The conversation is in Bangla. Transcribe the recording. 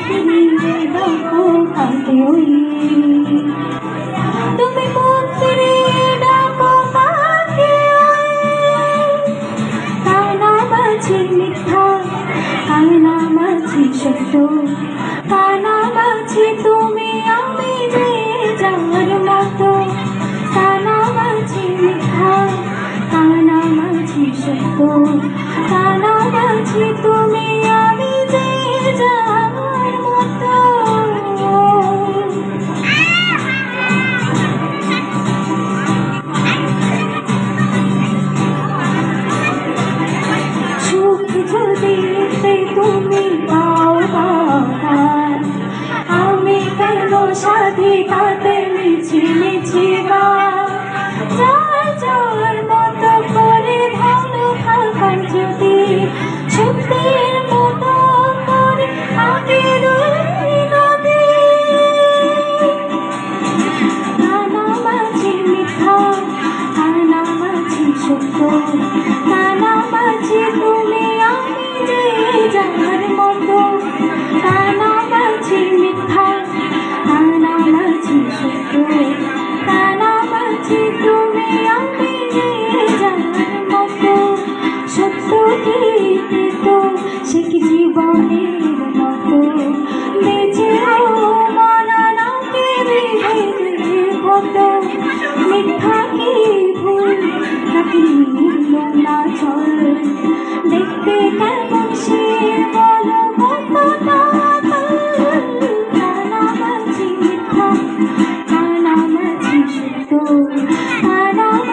ফিরিয়ে ডাকো কাকে ওই, তুমি মুখ ফিরিয়ে ডাকো কাকে ওই। কানামাছি মিথ্যা, কানামাছি সত্য, কানামাছি তুমি আমি যে যার মতো। কানামাছি মিথ্যা, কানামাছি সত্য, কানামাছি তুমি আমি যে যার মতো। সুখ যদি তুমি পাও বাধার, আমি কেন সাথী তাতে মিছি মিছি বা যার যার মতো করে ভালো থাকা যদি সত্যের মতো করে আগের নদী। কানামাছি মিথ্যা, কানামাছি সত্য, কানামাছি তুমি আমি যে যার মতো। কানামাছি মিথ্যা, কানামাছি সত্য, কানামাছি তুমি আমি যে যার মতো। সত্য কি তো সে কি জীবনের মতো, বেঁচেও মানা নাকি বিভেদের মতো। মিথ্যা কি ভুল নাকি নীল না চল, দেখতে কেমন সে বলো কতটা তল। কানামাছি মিথ্যা, কানামাছি সত্য, কানামাছি